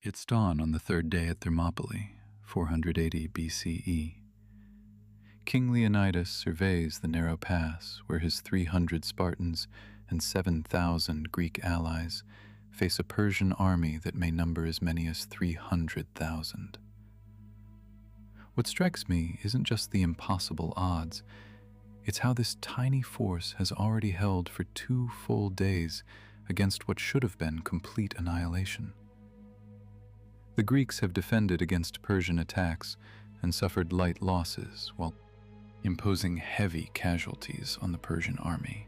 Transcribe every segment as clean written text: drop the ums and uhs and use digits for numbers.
It's dawn on the third day at Thermopylae, 480 BCE. King Leonidas surveys the narrow pass where his 300 Spartans and 7,000 Greek allies face a Persian army that may number as many as 300,000. What strikes me isn't just the impossible odds, it's how this tiny force has already held for 2 full days against what should have been complete annihilation. The Greeks have defended against Persian attacks and suffered light losses while imposing heavy casualties on the Persian army,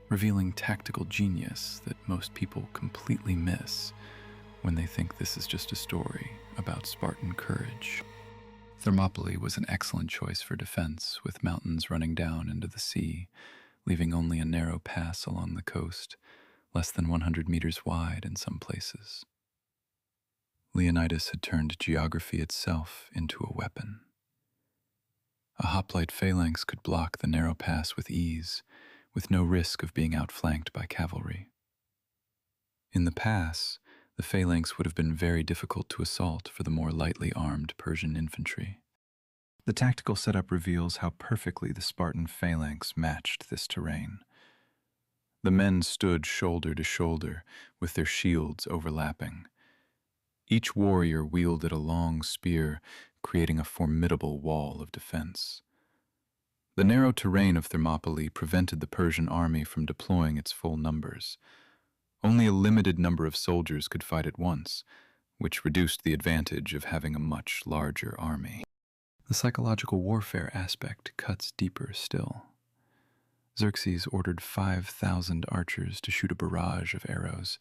revealing tactical genius that most people completely miss when they think this is just a story about Spartan courage. Thermopylae was an excellent choice for defense, with mountains running down into the sea, leaving only a narrow pass along the coast, less than 100 meters wide in some places. Leonidas had turned geography itself into a weapon. A hoplite phalanx could block the narrow pass with ease, with no risk of being outflanked by cavalry. In the pass, the phalanx would have been very difficult to assault for the more lightly armed Persian infantry. The tactical setup reveals how perfectly the Spartan phalanx matched this terrain. The men stood shoulder to shoulder, with their shields overlapping. Each warrior wielded a long spear, creating a formidable wall of defense. The narrow terrain of Thermopylae prevented the Persian army from deploying its full numbers. Only a limited number of soldiers could fight at once, which reduced the advantage of having a much larger army. The psychological warfare aspect cuts deeper still. Xerxes ordered 5,000 archers to shoot a barrage of arrows,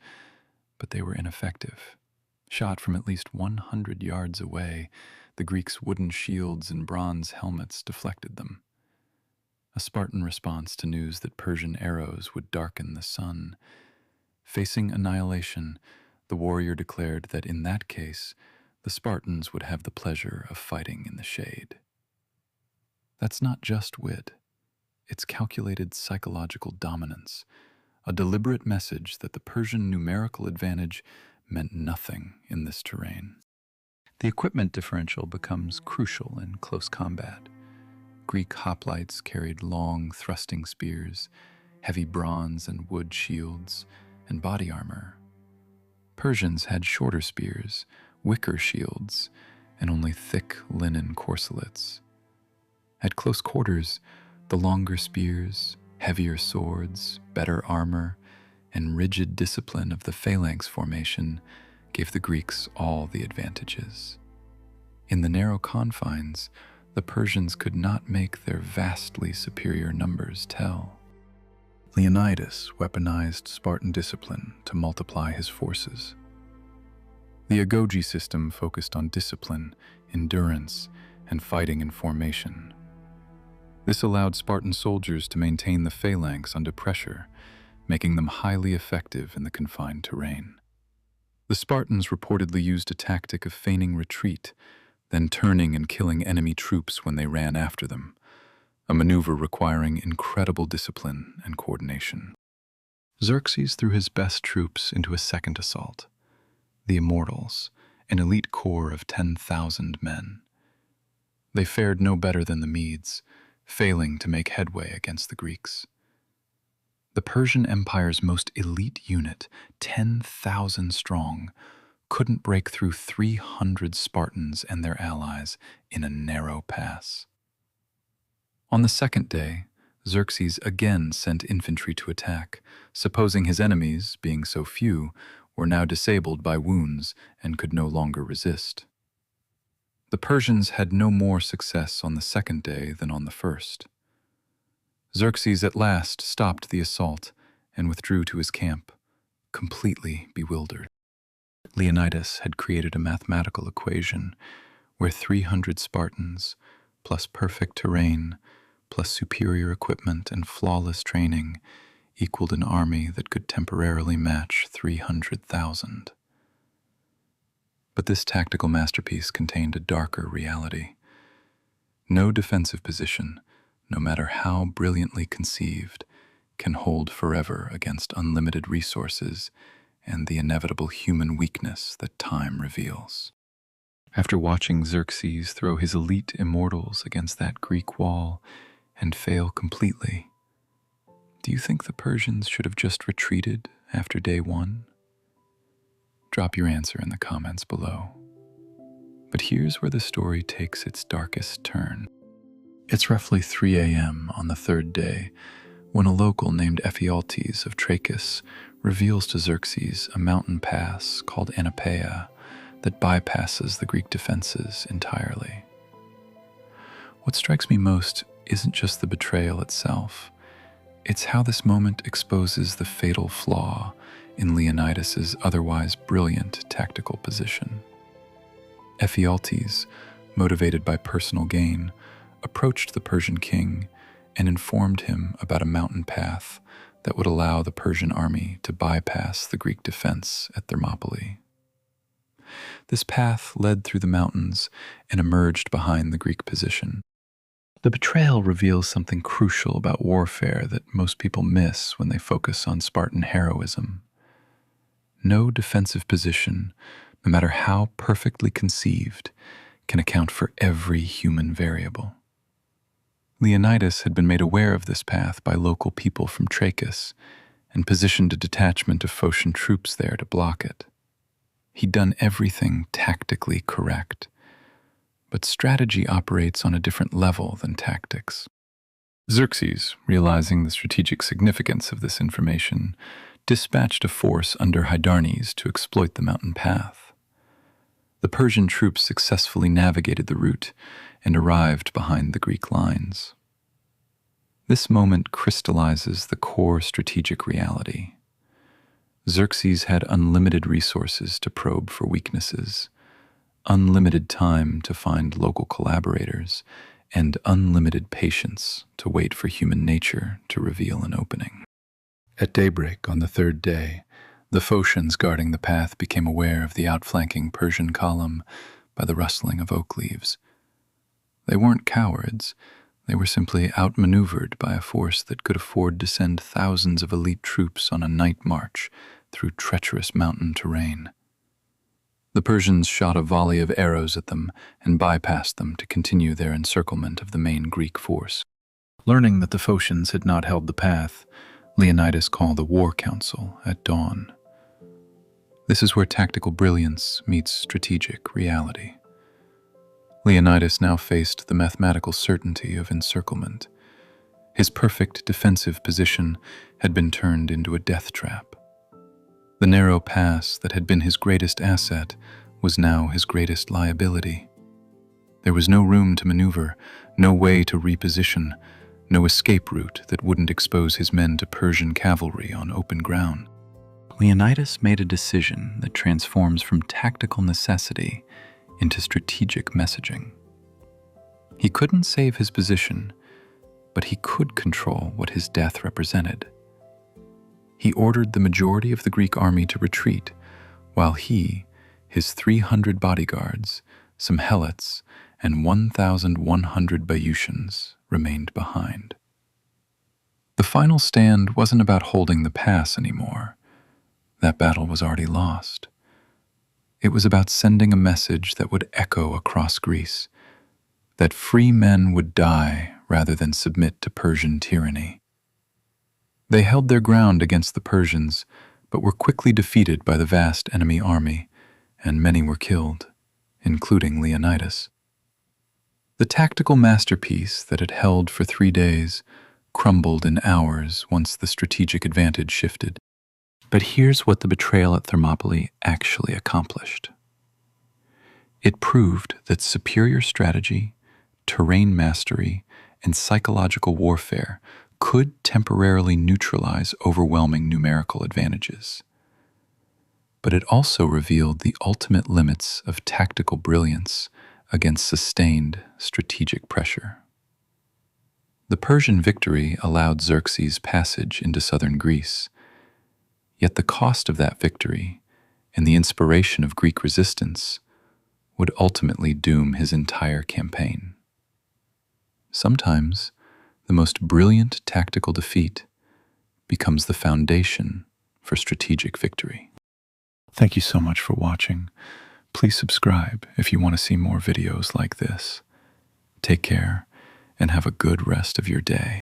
but they were ineffective. Shot from at least 100 yards away, the Greeks' wooden shields and bronze helmets deflected them. A Spartan response to news that Persian arrows would darken the sun. Facing annihilation, the warrior declared that in that case, the Spartans would have the pleasure of fighting in the shade. That's not just wit. It's calculated psychological dominance, a deliberate message that the Persian numerical advantage meant nothing in this terrain. The equipment differential becomes crucial in close combat. Greek hoplites carried long, thrusting spears, heavy bronze and wood shields, and body armor. Persians had shorter spears, wicker shields, and only thick linen corselets. At close quarters, the longer spears, heavier swords, better armor, and rigid discipline of the phalanx formation gave the Greeks all the advantages. In the narrow confines, the Persians could not make their vastly superior numbers tell. Leonidas weaponized Spartan discipline to multiply his forces. The agoge system focused on discipline, endurance, and fighting in formation. This allowed Spartan soldiers to maintain the phalanx under pressure, making them highly effective in the confined terrain. The Spartans reportedly used a tactic of feigning retreat, then turning and killing enemy troops when they ran after them, a maneuver requiring incredible discipline and coordination. Xerxes threw his best troops into a second assault, the Immortals, an elite corps of 10,000 men. They fared no better than the Medes, failing to make headway against the Greeks. The Persian Empire's most elite unit, 10,000 strong, couldn't break through 300 Spartans and their allies in a narrow pass. On the second day, Xerxes again sent infantry to attack, supposing his enemies, being so few, were now disabled by wounds and could no longer resist. The Persians had no more success on the second day than on the first. Xerxes at last stopped the assault and withdrew to his camp, completely bewildered. Leonidas had created a mathematical equation where 300 Spartans, plus perfect terrain, plus superior equipment and flawless training, equaled an army that could temporarily match 300,000. But this tactical masterpiece contained a darker reality. No defensive position, no matter how brilliantly conceived, can hold forever against unlimited resources and the inevitable human weakness that time reveals. After watching Xerxes throw his elite immortals against that Greek wall and fail completely, do you think the Persians should have just retreated after day one? Drop your answer in the comments below. But here's where the story takes its darkest turn. It's roughly 3 a.m. on the third day when a local named Ephialtes of Trachis reveals to Xerxes a mountain pass called Annihilation that bypasses the Greek defenses entirely. What strikes me most isn't just the betrayal itself, it's how this moment exposes the fatal flaw in Leonidas's otherwise brilliant tactical position. Ephialtes, motivated by personal gain, approached the Persian king and informed him about a mountain path that would allow the Persian army to bypass the Greek defense at Thermopylae. This path led through the mountains and emerged behind the Greek position. The betrayal reveals something crucial about warfare that most people miss when they focus on Spartan heroism. No defensive position, no matter how perfectly conceived, can account for every human variable. Leonidas had been made aware of this path by local people from Trachis and positioned a detachment of Phocian troops there to block it. He'd done everything tactically correct, but strategy operates on a different level than tactics. Xerxes, realizing the strategic significance of this information, dispatched a force under Hydarnes to exploit the mountain path. The Persian troops successfully navigated the route and arrived behind the Greek lines. This moment crystallizes the core strategic reality. Xerxes had unlimited resources to probe for weaknesses, unlimited time to find local collaborators, and unlimited patience to wait for human nature to reveal an opening. At daybreak on the third day, the Phocians guarding the path became aware of the outflanking Persian column by the rustling of oak leaves. They weren't cowards, they were simply outmaneuvered by a force that could afford to send thousands of elite troops on a night march through treacherous mountain terrain. The Persians shot a volley of arrows at them and bypassed them to continue their encirclement of the main Greek force. Learning that the Phocians had not held the path, Leonidas called a war council at dawn. This is where tactical brilliance meets strategic reality. Leonidas now faced the mathematical certainty of encirclement. His perfect defensive position had been turned into a death trap. The narrow pass that had been his greatest asset was now his greatest liability. There was no room to maneuver, no way to reposition, no escape route that wouldn't expose his men to Persian cavalry on open ground. Leonidas made a decision that transforms from tactical necessity into strategic messaging. He couldn't save his position, but he could control what his death represented. He ordered the majority of the Greek army to retreat, while he, his 300 bodyguards, some helots, and 1,100 Bayutians remained behind. The final stand wasn't about holding the pass anymore. That battle was already lost. It was about sending a message that would echo across Greece, that free men would die rather than submit to Persian tyranny. They held their ground against the Persians, but were quickly defeated by the vast enemy army, and many were killed, including Leonidas. The tactical masterpiece that had held for 3 days crumbled in hours once the strategic advantage shifted. But here's what the betrayal at Thermopylae actually accomplished. It proved that superior strategy, terrain mastery, and psychological warfare could temporarily neutralize overwhelming numerical advantages. But it also revealed the ultimate limits of tactical brilliance against sustained strategic pressure. The Persian victory allowed Xerxes' passage into southern Greece, yet the cost of that victory and the inspiration of Greek resistance would ultimately doom his entire campaign. Sometimes, the most brilliant tactical defeat becomes the foundation for strategic victory. Thank you so much for watching. Please subscribe if you want to see more videos like this. Take care and have a good rest of your day.